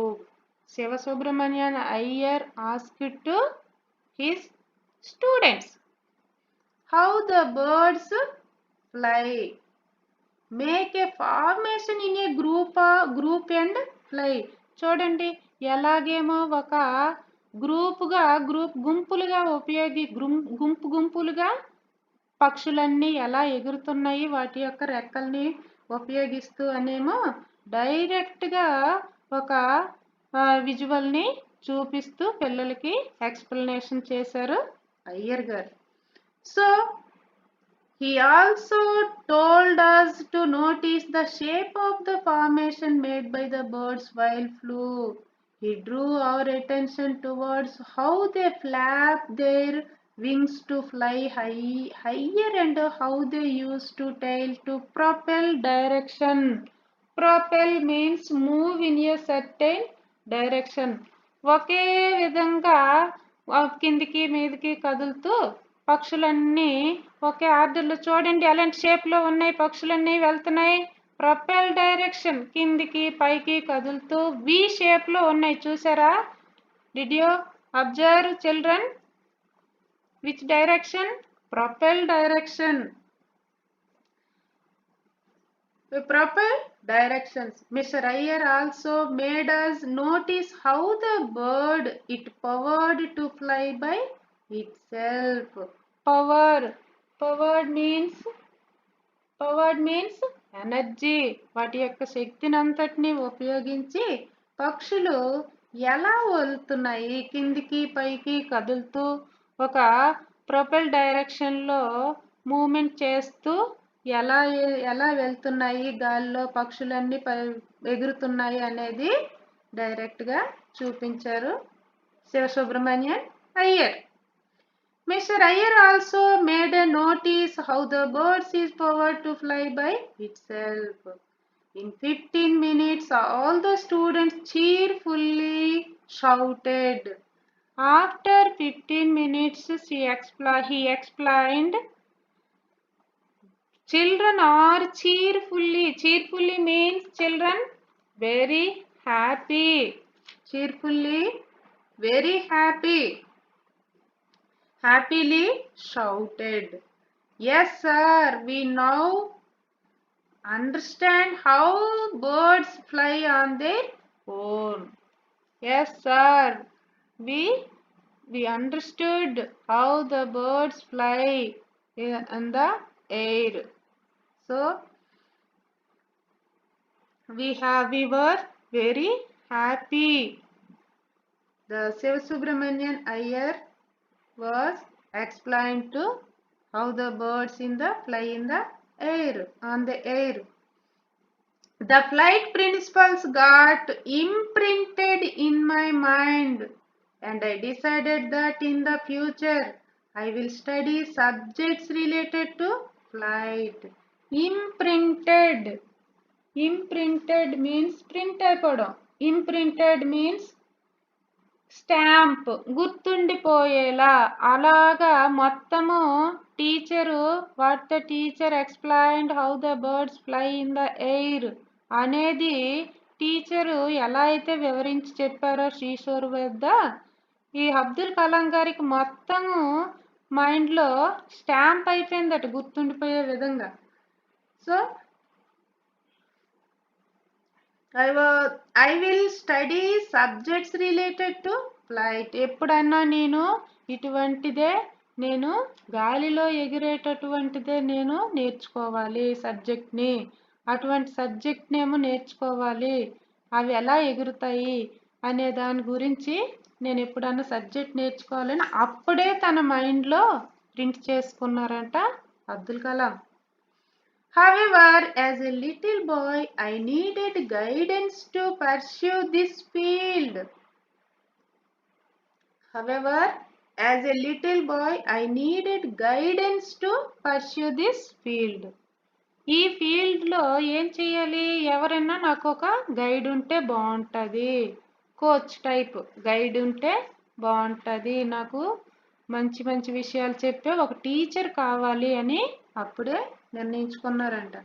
[SPEAKER 1] Sivasubramanian Iyer asked to his students how the birds fly, make a formation in a group and fly. చూడండి ఎలాగేమో ఒక గుంపులుగా గుంపులుగా పక్షులన్నీ ఎలా ఎగురుతున్నాయి వాటి యొక్క రెక్కల్ని ఉపయోగిస్తూ అనేమో డైరెక్ట్గా ఒక విజువల్ని చూపిస్తూ పిల్లలకి ఎక్స్ప్లెనేషన్ చేశారు అయ్యర్ గారు. So he also told us to notice the shape of the formation made by the birds while flew. He drew our attention towards how they flap their wings to fly higher and how they use to tail to propel direction. Propel means move in a certain direction. ఒకే విధంగా కిందికి మీదికి కదులుతూ పక్షులన్నీ ఒకే ఆర్డర్లో చూడండి ఎలాంటి షేప్లో ఉన్నాయి పక్షులన్నీ వెళ్తున్నాయి. ప్రొపెల్ డైరెక్షన్ కిందికి పైకి కదులుతూ వి షేప్లో ఉన్నాయి చూసారా? Did you observe children? Which direction? Propel direction. Propel directions. Mr. Iyer also made us notice how the bird it powered to fly by itself. Powered means energy. వాటి యొక్క శక్తిని అంతటిని ఉపయోగించి పక్షులు ఎలా వెళ్తున్నాయి కిందికి పైకి కదులుతూ ఒక ప్రొపెల్ డైరెక్షన్లో మూమెంట్ చేస్తూ ఎలా వెళ్తున్నాయి గాల్లో పక్షులన్నీ ఎగురుతున్నాయి అనేది డైరెక్ట్గా చూపించారు Sivasubramanian Iyer. Mr. Iyer also made a notice how the birds is powered to fly by itself. In 15 minutes, all the students cheerfully shouted. After 15 minutes, he explained, children are cheerfully means children very happy. Cheerfully, very happy. Happily shouted. Yes sir, we now understand how birds fly on their own. Yes sir, we understood how the birds fly in the air. So we were very happy. The Shivasubramanian Iyer was explained to how the birds fly in the air, on the air. The flight principles got imprinted in my mind and I decided that in the future I will study subjects related to flight. Imprinted means print అయిపోవడం. Imprinted means stamp, గుర్తుండిపోయేలా. అలాగా మొత్తము what the teacher explained how the birds fly in the air అనేది teacher ఎలా అయితే వివరించి చెప్పారో శ్రీశోర్ వద్ద ఈ అబ్దుల్ కలాం గారికి మొత్తము మైండ్లో స్టాంప్ అయిపోయిందట గుర్తుండిపోయే విధంగా. So I will study subjects related to flight. ఎప్పుడన్నా నేను ఇటువంటిదే నేను గాలిలో ఎగిరేటటువంటిదే నేను నేర్చుకోవాలి సబ్జెక్ట్ని. అటువంటి సబ్జెక్ట్ నేమో నేర్చుకోవాలి. అవి ఎలా ఎగురుతాయి అనే దాని గురించి నేను ఎప్పుడన్నా సబ్జెక్ట్ నేర్చుకోవాలని అప్పుడే తన మైండ్లో ప్రింట్ చేసుకున్నారంట Abdul Kalam. However, as a little boy, I needed guidance to pursue this field. However, as a little boy, I needed guidance to pursue this field. ఈ ఫీల్డ్లో ఏం చేయాలి? ఎవరైనా నాకు ఒక గైడ్ ఉంటే బాగుంటుంది. కోచ్ టైప్ గైడ్ ఉంటే బాగుంటుంది. నాకు మంచి మంచి విషయాలు చెప్పే ఒక టీచర్ కావాలి అని అప్పుడే నిర్ణయించుకున్నారంట.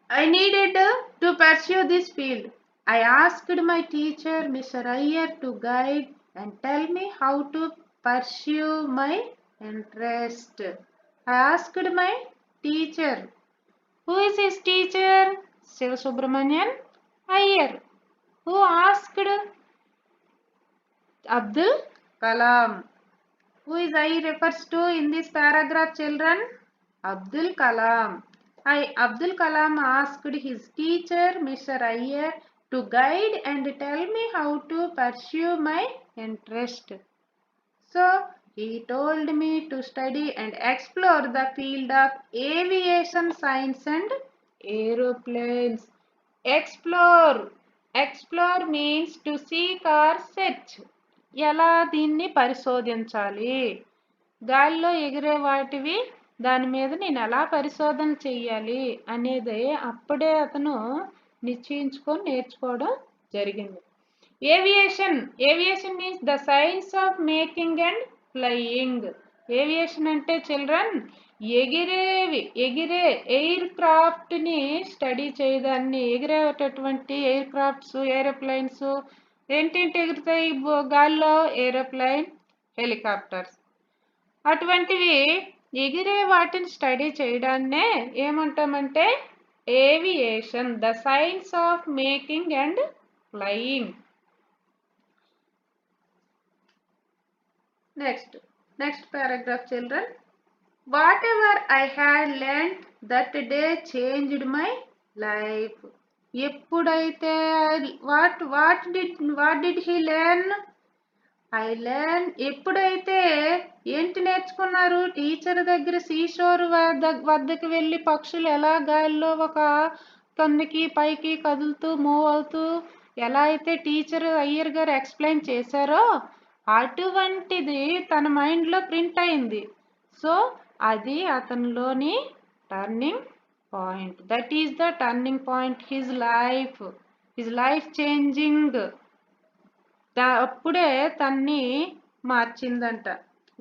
[SPEAKER 1] I needed to pursue this field. I asked my teacher, Mr. Iyer, to guide and tell me how to pursue my interest. I asked my teacher. Who is his teacher? Shiva Subramanian Iyer. Who asked? Abdul Kalam. Who is I refers to in this paragraph, children? Abdul Kalam. Abdul Kalam asked his teacher, Mr. Iyer, to guide and tell me how to pursue my interest. So, he told me to study and explore the field of aviation science and aeroplanes. Explore. Explore means to seek or search. ఎలా దీన్ని పరిశోధించాలి? గాలిలో ఎగిరే వాటివి దాని మీద నేను ఎలా పరిశోధన చెయ్యాలి అనేది అప్పుడే అతను నిశ్చయించుకొని నేర్చుకోవడం జరిగింది. Aviation means the science of making and flying. Aviation అంటే చిల్డ్రన్ ఎగిరే ఎయిర్ క్రాఫ్ట్ని స్టడీ చేయడాన్ని, ఎగిరేటటువంటి ఎయిర్ క్రాఫ్ట్స్, ఏరోప్లైన్స్ ఏంటేంటి ఎగురుతాయి గాల్లో? Aeroplane, helicopters. అటువంటివి ఎగిరే వాటిని స్టడీ చేయడాన్నే ఏమంటామంటే aviation, the science of making and flying. Next paragraph, children. Whatever I had learnt that day changed my life. ఎప్పుడైతే what did he learn? I learned. ఎప్పుడైతే ఏంటి నేర్చుకున్నారు? టీచర్ దగ్గర సీషోర్ వద్దకు వెళ్ళి పక్షులు ఎలా గాలిలో ఒక కిందకి పైకి కదులుతూ మూవ్ అవుతూ ఎలా అయితే టీచర్ అయ్యర్ గారు ఎక్స్ప్లెయిన్ చేశారో అటువంటిది తన మైండ్లో ప్రింట్ అయింది. సో అది అతనిలోని turning point. That is the turning point. His life changing. అప్పుడే తన్ని మార్చిందంట.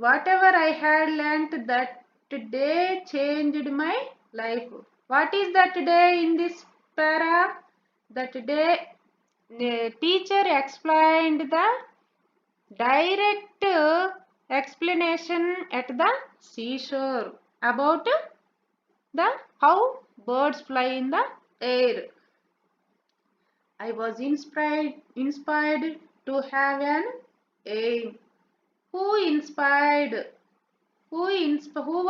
[SPEAKER 1] Whatever I had learned that day changed my life. What is that day in this para? That day teacher explained the direct explanation at the seashore about the how birds fly in the air. I was inspired to have an aim. Who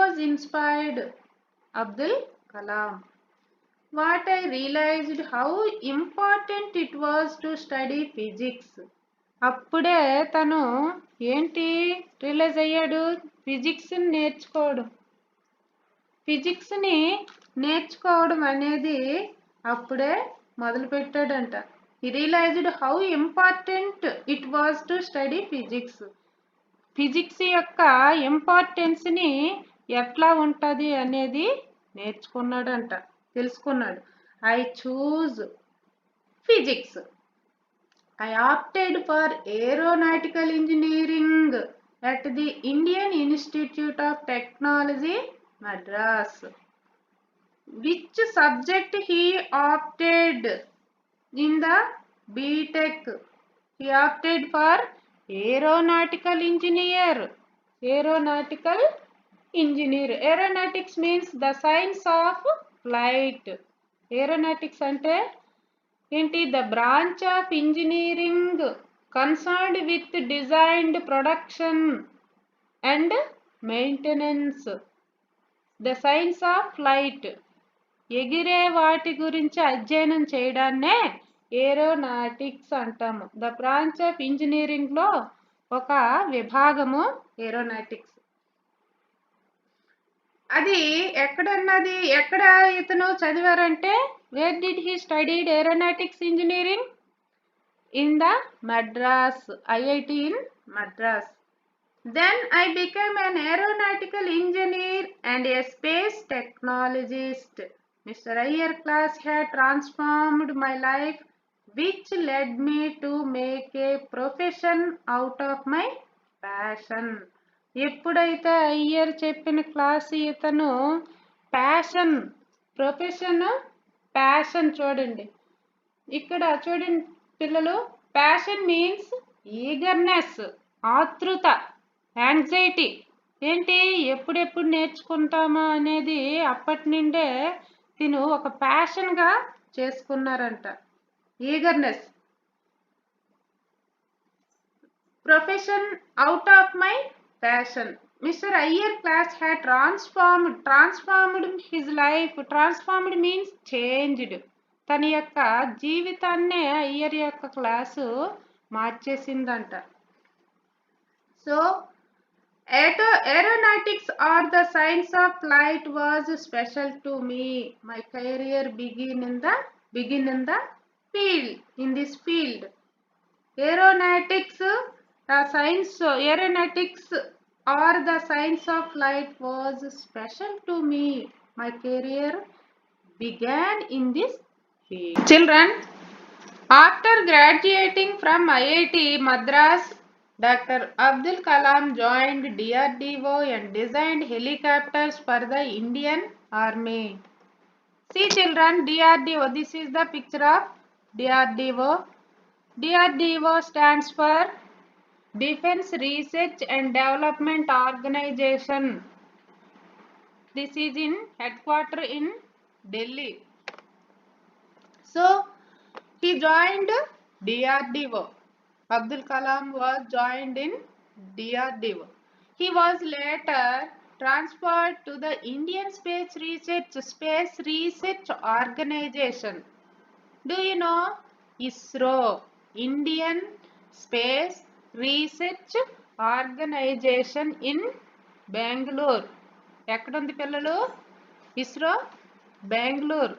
[SPEAKER 1] was inspired? Abdul Kalam. What I realized how important it was to study physics. అప్పుడే తను ఏంటి realise అయ్యాడు? ఫిజిక్స్ని నేర్చుకోవడం అనేది అప్పుడే మొదలుపెట్టాడంట. He realized how important it was to study physics. Physics యొక్క ఇంపార్టెన్స్ని ఎట్లా ఉంటుంది అనేది నేర్చుకున్నాడంట, తెలుసుకున్నాడు. I choose physics. I opted for aeronautical engineering at the Indian Institute of Technology, Madras. Which subject he opted in the B.Tech? He opted for aeronautical engineer. Aeronautics means the science of flight. Aeronautics అంటే ఏంటి? The branch of engineering concerned with designed production and maintenance. The science of flight. ఎగిరే వాటి గురించి అధ్యయనం చేయడాన్నే aeronautics అంటాము. The branch of ఇంజనీరింగ్లో ఒక విభాగము ఏరోనాటిక్స్. అది ఎక్కడ ఇతను చదివారంటే, where did he studied aeronautics engineering? In the Madras, IIT in Madras. Then I became an aeronautical engineer and a space technologist. Mr. Iyer class had transformed my life, which led me to make a profession out of my passion. ఎప్పుడైతే అయ్యర్ చెప్పిన class ఇతను passion చూడండి, ఇక్కడ చూడండి పిల్లలు, passion means eagerness, ఆతృత, anxiety. ఏంటి? ఎప్పుడెప్పుడు నేర్చుకుంటామా అనేది అప్పటి నుండే తిను ఒక ప్యాషన్గా చేసుకున్నారంట. Eagerness. Profession out of my passion. Mister Iyer class had transformed his life. Transformed means changed. తన యొక్క జీవితాన్నే అయ్యర్ యొక్క క్లాసు మార్చేసిందంట. So aeronautics or the science of flight was special to me. My career began in the field, in this field. Aeronautics or the science of flight was special to me. My career began in this field. Children, after graduating from IIT Madras, Dr. Abdul Kalam joined DRDO and designed helicopters for the Indian Army. See children, DRDO, this is the picture of DRDO. DRDO stands for Defense Research and Development Organization. This is in headquarters in Delhi. So he joined DRDO. Abdul Kalam was joined in DRDO. He was later transferred to the Indian Space Research Organization. Do you know ISRO? Indian Space Research Organization in Bangalore. ఎక్కడుంది పిల్లలు? ISRO Bengaluru.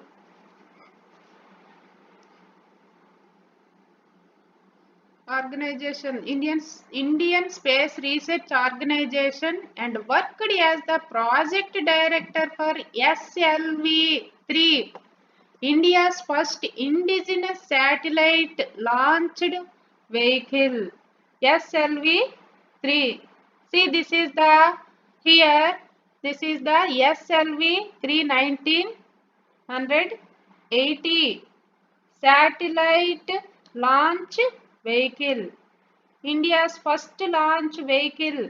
[SPEAKER 1] Organization, Indian Space Research Organization, and worked as the project director for SLV-3, India's first indigenous satellite launched vehicle. SLV-3. See, this is the SLV-3 1980 satellite launch vehicle, India's first launch vehicle.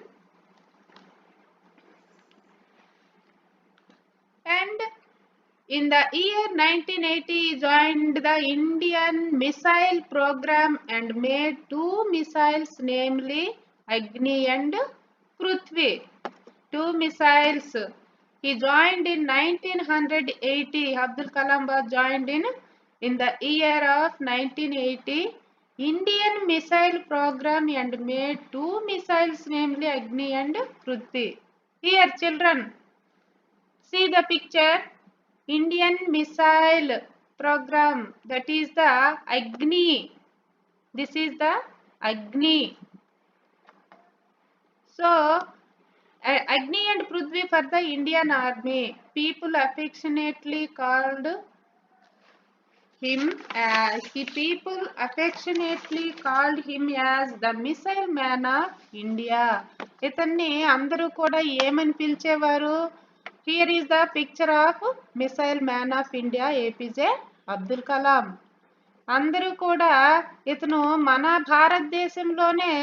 [SPEAKER 1] And in the year 1980 he joined the Indian Missile Program and made 2 missiles, namely Agni and Prithvi. 2 missiles. He joined in 1980. Abdul Kalam was joined in the year of 1980 Indian Missile Program and made 2 missiles, namely Agni and Prithvi. Here children, see the picture. Indian Missile Program, that is the Agni. This is the Agni. So Agni and Prithvi for the Indian Army. People affectionately called him as the Missile Man of India. ఇతన్ని అందరూ కూడా ఏమని పిలిచేవారు? Here is the picture of Missile Man of India, APJ Abdul Kalam. అందరూ కూడా ఇతను మన భారతదేశంలోనే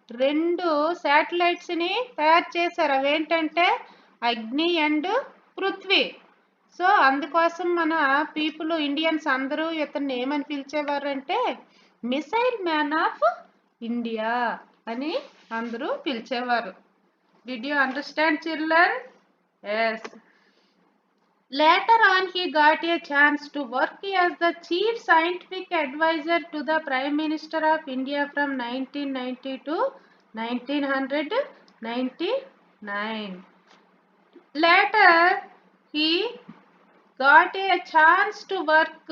[SPEAKER 1] 2 శాటిలైట్స్ని తయారు చేశారు. అవేంటంటే అగ్ని అండ్ పృథ్వీ. సో అందుకోసం మన పీపుల్ ఇండియన్స్ అందరూ ఇతన్ని ఏమని పిలిచేవారంటే మిసైల్ మ్యాన్ ఆఫ్ ఇండియా అని అందరూ పిలిచేవారు. Did you understand children? Yes. Later on, he got a chance to work as the chief scientific advisor to the Prime Minister of India from 1990 to 1999. Later, he got a chance to work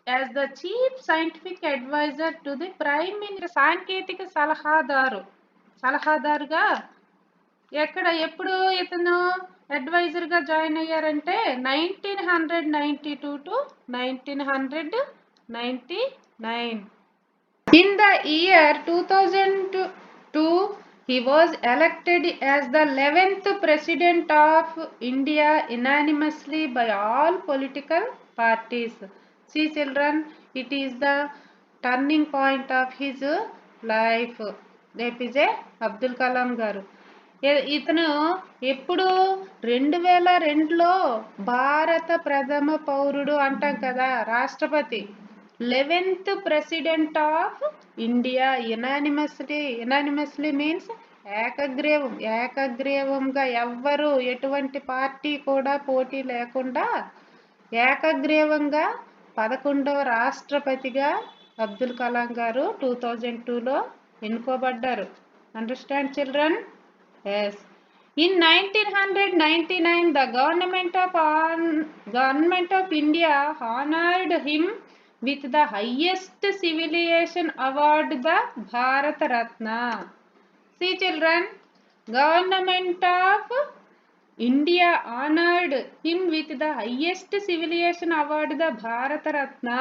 [SPEAKER 1] as the chief scientific advisor to the Prime Minister. సాంకేతిక సలహాదారుగా ఎప్పుడు ఇతను అడ్వైజర్గా join అయ్యారంటే 1992 to 1999. In the year 2002, he was elected as the 11th President of India unanimously by all political parties. See children, it is the turning point of his life. APJ Abdul Kalam garu. ఇతను ఎప్పుడు 2002లో భారత ప్రథమ పౌరుడు అంటాం కదా, రాష్ట్రపతి, 11th president of India. Unanimously means ఏకగ్రీవంగా ఎవ్వరు ఎటువంటి పార్టీ కూడా పోటీ లేకుండా ఏకగ్రీవంగా 11వ రాష్ట్రపతిగా అబ్దుల్ కలాం గారు 2002లో ఎన్నుకోబడ్డారు. Understand children? Yes. In 1999, the government of India honored him with the highest civilization award, the Bharat Ratna. See children, government of India honored him with the highest civilization award, the Bharat Ratna.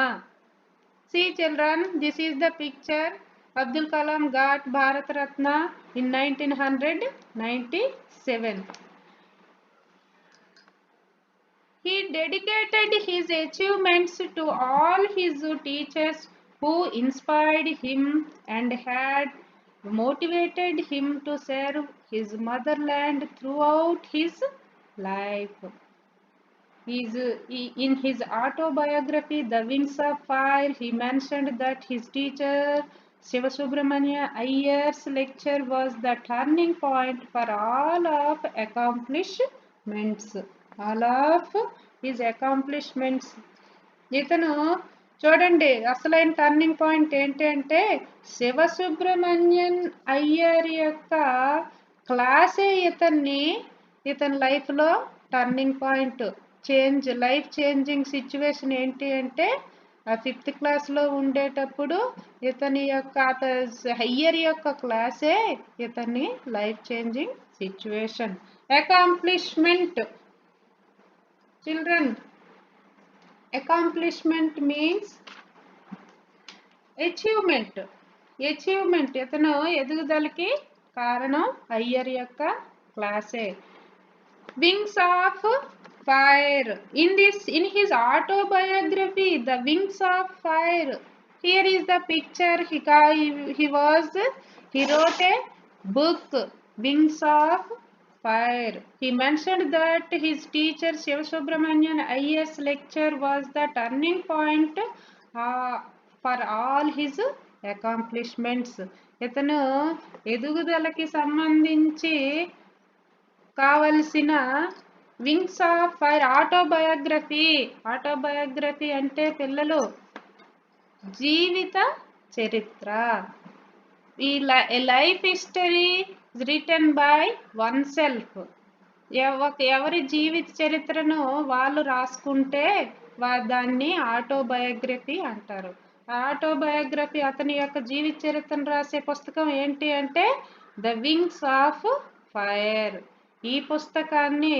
[SPEAKER 1] See children, this is the picture. Abdul Kalam got Bharat Ratna in 1997. He dedicated his achievements to all his teachers who inspired him and had motivated him to serve his motherland throughout his life. In his autobiography, The Wings of Fire, he mentioned that his teacher Shiva Subramania Iyer's lecture was the turning point for all of his accomplishments. ఇతను చూడండి, అసలైన turning point ఏంటి అంటే శివ సుబ్రహ్మణ్యన్ అయ్యర్ యొక్క క్లాసే ఇతని లైఫ్లో turning point. Life changing situation ఏంటి అంటే ఆ 5th క్లాస్లో ఉండేటప్పుడు ఇతని యొక్క హయ్యర్ యొక్క క్లాసే ఇతని life changing situation. Accomplishment children, accomplishment means achievement. ఇతను ఎదుగుదలకి కారణం అయ్యర్ యొక్క క్లాసే. Wings of fire. In his autobiography, The Wings of Fire, here is the picture. He wrote a book, Wings of Fire. He mentioned that his teacher Shiva Subramanian Iyer's lecture was the turning point for all his accomplishments. ఇతను ఎదుగుదలకి సంబంధించి కావలసిన wings of fire autobiography అంటే పిల్లలు జీవిత చరిత్ర. ఈ life history written by one self. ఎవరి జీవిత చరిత్రను వాళ్ళు రాసుకుంటే దాన్ని ఆటోబయోగ్రఫీ అంటారు. ఆటోబయోగ్రఫీ అతని యొక్క జీవిత చరిత్రను రాసే పుస్తకం ఏంటి అంటే ద వింగ్స్ ఆఫ్ ఫైర్. ఈ పుస్తకాన్ని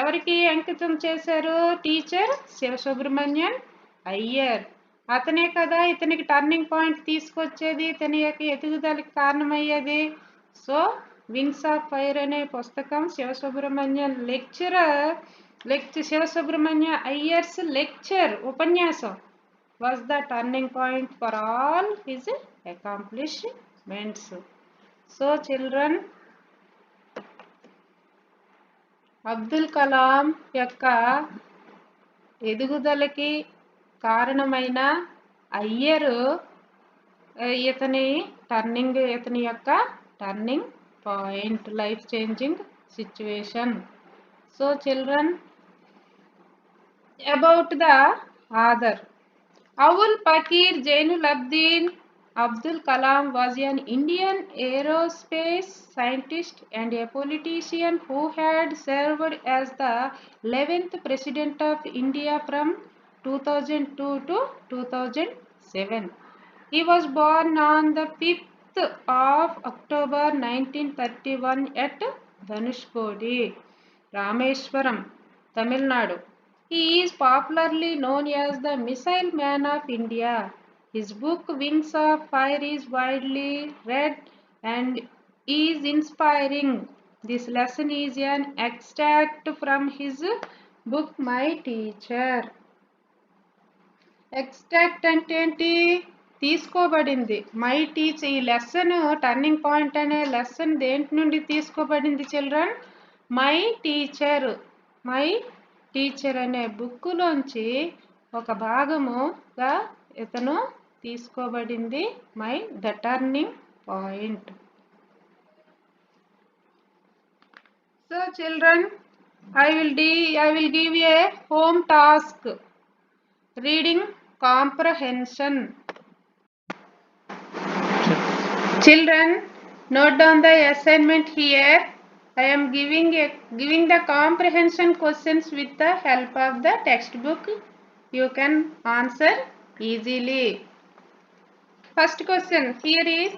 [SPEAKER 1] ఎవరికి అంకితం చేశారు? టీచర్ శివ సుబ్రహ్మణ్యన్ అయ్యర్. అతనే కదా ఇతనికి టర్నింగ్ పాయింట్ తీసుకొచ్చేది, ఇతని యొక్క ఎదుగుదలకి కారణమయ్యేది. సో వింగ్స్ ఆఫ్ ఫైర్ అనే పుస్తకం శివ సుబ్రహ్మణ్య అయ్యర్స్ లెక్చర్, ఉపన్యాసం was the turning point for all his accomplishments. So children, Abdul Kalam యొక్క ఎదుగుదలకి కారణమైన అయ్యరు ఇతని యొక్క turning point, life changing situation. So children, about the author. Awul Pakir Jainul-Abdin Abdul Kalam was an Indian aerospace scientist and a politician who had served as the 11th President of India from 2002 to 2007. He was born on the 5th of October 1931 at Dhanushkodi, Rameshwaram, Tamil Nadu. He is popularly known as the Missile Man of India. His book Wings of Fire is widely read and is inspiring. This lesson is an extract from his book My Teacher. Extract అంటే ఏంటి? తీసుకోబడింది. My teacher, ఈ lesson turning point అనే lesson దేంటి నుండి తీసుకోబడింది children? My teacher అనే బుక్కులోంచి ఒక భాగముగా ఇతను తీసుకోబడింది the turning point. So children, I will give you a home task. Reading comprehension. Children, note down the assignment here. I am giving the comprehension questions with the help of the textbook. You can answer easily. First question here is,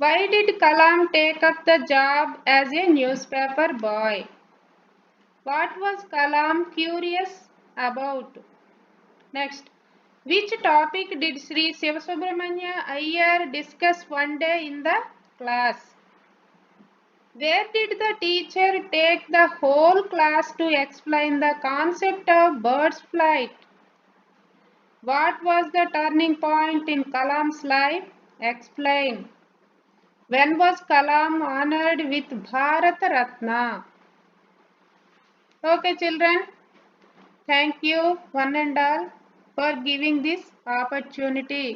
[SPEAKER 1] why did Kalam take up the job as a newspaper boy? What was Kalam curious about? Next, which topic did Sri Sivasubramanya Iyer discuss one day in the class? Where did the teacher take the whole class to explain the concept of bird's flight? What was the turning point in Kalam's life? Explain. When was Kalam honored with Bharat Ratna? Okay children, thank you one and all for giving this opportunity.